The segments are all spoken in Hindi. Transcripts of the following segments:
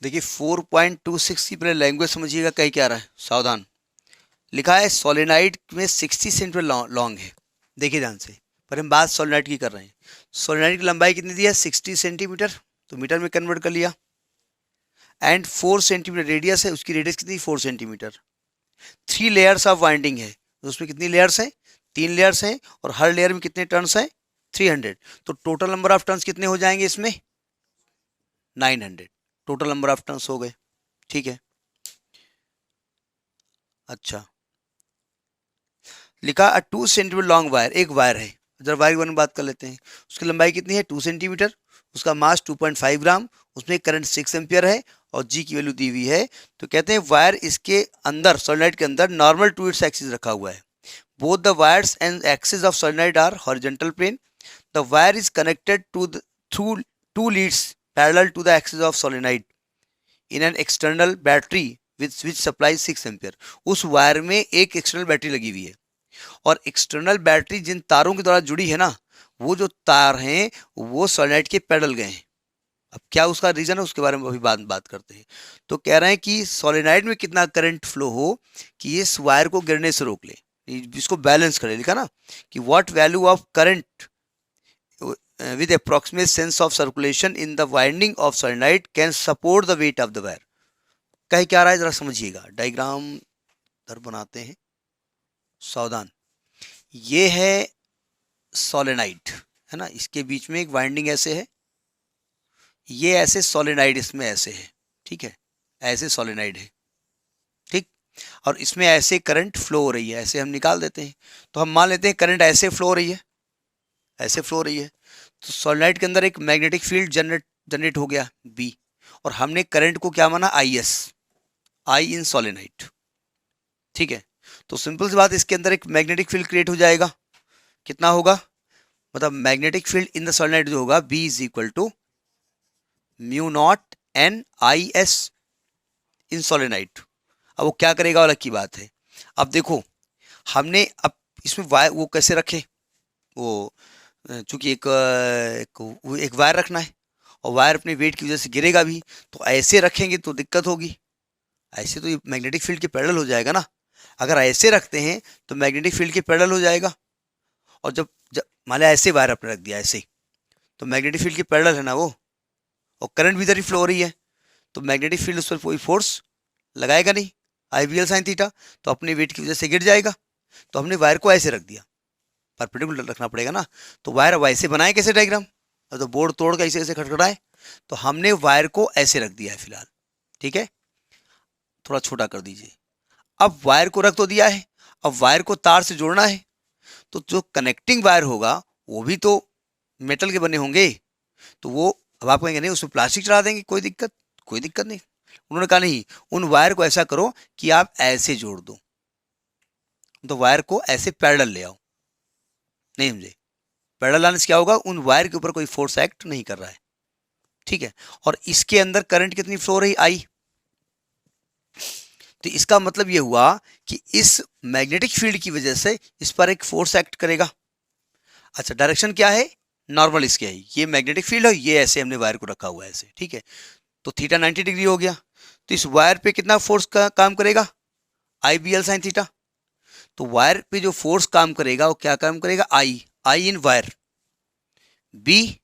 देखिए 4.26 की पहले लैंग्वेज समझिएगा, कहीं क्या रहा है, सावधान। लिखा है सोलेनाइड में 60 सेंटीमीटर लॉन्ग है। देखिए ध्यान से, पर हम बात सोलेनाइड की कर रहे हैं। सोलेनाइड की लंबाई कितनी दी है, 60 सेंटीमीटर, तो मीटर में कन्वर्ट कर लिया। एंड 4 सेंटीमीटर रेडियस है, उसकी रेडियस कितनी, 4 सेंटीमीटर। 3 लेयर्स ऑफ वाइंडिंग है, तो उसमें कितनी लेयर्स हैं, 3 लेयर्स हैं, और हर लेयर में कितने टर्न्स हैं, 300। तो टोटल नंबर ऑफ टर्न्स कितने हो जाएंगे इसमें, 900। टोटल नंबर ऑफ टर्न्स हो गए, ठीक है। अच्छा, लिखा 2 सेंटीमीटर लॉन्ग वायर, एक वायर है। जरा वायर के बारे में बात कर लेते हैं। उसकी लंबाई कितनी है, 2 सेंटीमीटर, उसका मास 2.5 ग्राम, उसमें करंट 6 एम्पियर है, और जी की वैल्यू दी हुई है। तो कहते हैं वायर इसके अंदर, सोलेनोइड के अंदर नॉर्मल टू इट्स एक्सिस रखा हुआ है। Both the wires and axis of solenoid are horizontal plane. The wire is connected to through 2 leads parallel to the axis of solenoid in an external battery which supply 6 ampere. उस वायर में एक एक्सटर्नल बैटरी लगी हुई है, और एक्सटर्नल बैटरी जिन तारों के द्वारा जुड़ी है ना, वो जो तार हैं वो सोलेनोइड के पैरेलल गए हैं। अब क्या उसका रीजन है, उसके बारे में अभी बात करते हैं। तो कह रहे हैं कि सोलेनोइड में कितना करंट फ्लो हो कि इस वायर को गिरने से रोक ले, इसको बैलेंस करे। लिखा ना कि what value of current with approximate sense of circulation in the winding of solenoid can support the weight of the wire। कह क्या रहा है जरा समझिएगा, डायग्राम इधर बनाते हैं, सावधान। ये है सोलेनाइड, है ना, इसके बीच में एक वाइंडिंग ऐसे है, ये ऐसे सोलेनाइड इसमें ऐसे है, ठीक है, ऐसे सोलेनाइड है, ठीक। और इसमें ऐसे करंट फ्लो हो रही है, ऐसे हम निकाल देते हैं। तो हम मान लेते हैं करंट ऐसे फ्लो हो रही है, ऐसे फ्लो हो रही है। तो सोलेनाइड के अंदर एक मैग्नेटिक फील्ड जनरेट हो गया बी, और हमने करंट को क्या माना, I S, I in solenoid, ठीक है। तो सिंपल सी बात, इसके अंदर एक मैग्नेटिक फील्ड क्रिएट हो जाएगा, कितना होगा, मतलब magnetic field in the solenoid जो होगा, B is equal to mu naught N I S in solenoid. अब वो क्या करेगा, अलग की बात है। अब देखो, हमने अब इसमें वायर वो कैसे रखे, वो चूंकि एक वायर रखना है, और वायर अपने वेट की वजह से गिरेगा भी, तो ऐसे रखेंगे तो दिक्कत होगी। ऐसे तो ये मैग्नेटिक फील्ड के पैरेलल हो जाएगा ना। अगर ऐसे रखते हैं तो मैग्नेटिक फील्ड के पैरेलल हो जाएगा, और जब मान लिया ऐसे वायर अपने रख दिया ऐसे, तो मैग्नेटिक फील्ड के पैरेलल है ना वो, और करंट भी इधर ही फ्लो हो रही है, तो मैग्नेटिक फील्ड उस पर कोई फोर्स लगाएगा नहीं, आई बी एल साइन थीटा, तो अपने वेट की वजह से गिर जाएगा। तो हमने वायर को ऐसे रख दिया, परपेंडिकुलर रखना पड़ेगा ना। तो वायर अब ऐसे बनाए कैसे डायग्राम, तो बोर्ड तोड़ के ऐसे ऐसे खटखटाए, तो हमने वायर को ऐसे रख दिया है फिलहाल, ठीक है। थोड़ा छोटा कर दीजिए। अब वायर को रख तो दिया है, अब वायर को तार से जोड़ना है, तो जो कनेक्टिंग वायर होगा वो भी तो मेटल के बने होंगे। तो वो अब आप कहेंगे नहीं उसमें प्लास्टिक चढ़ा देंगे, कोई दिक्कत नहीं। उन्होंने कहा नहीं, उन वायर को ऐसा करो कि आप ऐसे जोड़ दो, तो वायर को ऐसे पैरेलल ले आओ। नहीं समझे, पैरेलल लाने से क्या होगा, उन वायर के ऊपर कोई फोर्स एक्ट नहीं कर रहा है, ठीक है। और इसके अंदर करंट कितनी फ्लो हो रही, आई। तो इसका मतलब ये हुआ कि इस मैग्नेटिक फील्ड की वजह से इस पर एक फोर्स एक्ट करेगा। अच्छा, डायरेक्शन क्या है, नॉर्मल इसके है, ये मैग्नेटिक फील्ड है, ये ऐसे हमने वायर को रखा हुआ है ऐसे, ठीक है। तो थीटा 90 डिग्री हो गया, तो इस वायर पे कितना फोर्स का काम करेगा, आई बी एल साइन थीटा। तो वायर पे जो फोर्स काम करेगा वो क्या काम करेगा, आई इन वायर, बी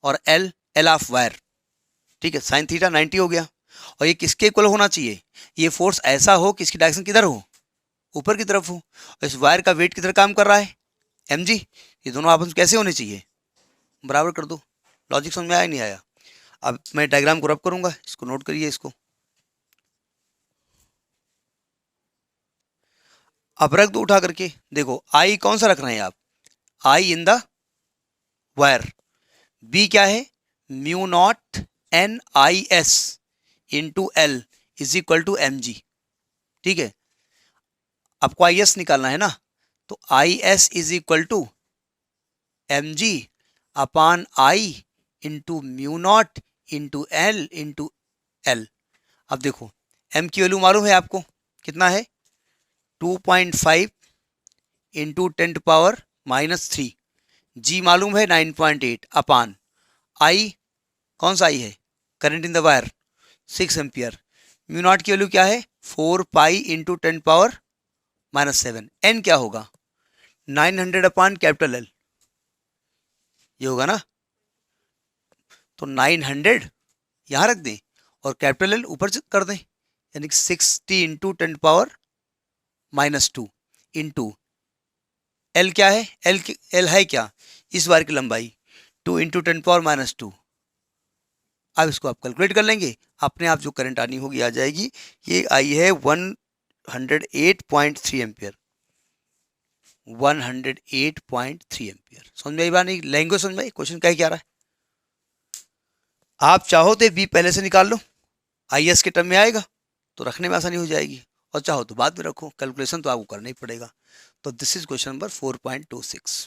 और एल ऑफ वायर, ठीक है। साइन थीटा 90 हो गया, और ये किसके इक्वल होना चाहिए, ये फोर्स ऐसा हो कि इसकी डायरेक्शन किधर हो, ऊपर की तरफ हो। और इस वायर का वेट किधर काम कर रहा है, एम जी। ये दोनों आपस में कैसे होने चाहिए, बराबर कर दो। लॉजिक समझ में आया नहीं आया। अब मैं डायग्राम को रब करूंगा, इसको नोट करिए इसको। अब रख दो उठा करके, देखो आई कौन सा रख रहे हैं आप, I in the wire, B क्या है, mu naught N I S into L is equal to M G, ठीक है। आपको आई एस निकालना है ना, तो I S is equal to M G upon I into mu naught into L. अब देखो, एम की वैल्यू मालूम है आपको, कितना है, 2.5 इंटू 10⁻³ जी मालूम है 9.8 अपान आई, कौन सा आई है, current in the wire, 6 ampere. Mu naught की वैल्यू क्या है 4 पाई इंटू 10⁻⁻7। एन क्या होगा 900 अपान कैपिटल एल, ये होगा ना। तो 900 यहाँ रख दें और कैपिटल एल ऊपर से कर दें, यानी कि 60 इंटू 10⁻⁻2 इंटू एल क्या है, एल है क्या इस वायर की लंबाई 2 इंटू 10⁻⁻2। अब इसको आप कैलकुलेट कर लेंगे, अपने आप जो करंट आनी होगी आ जाएगी। ये आई है 108.3 एम्पियर, 108.3 एम्पियर। समझ में आई बात नहीं, लैंग्वेज समझ में आई, क्वेश्चन क्या आ रहा है। आप चाहो तो बी पहले से निकाल लो, आईएस के टर्म में आएगा तो रखने में आसानी हो जाएगी, और चाहो तो बाद में रखो, कैलकुलेशन तो आपको करना ही पड़ेगा। तो दिस इज क्वेश्चन नंबर 4.26।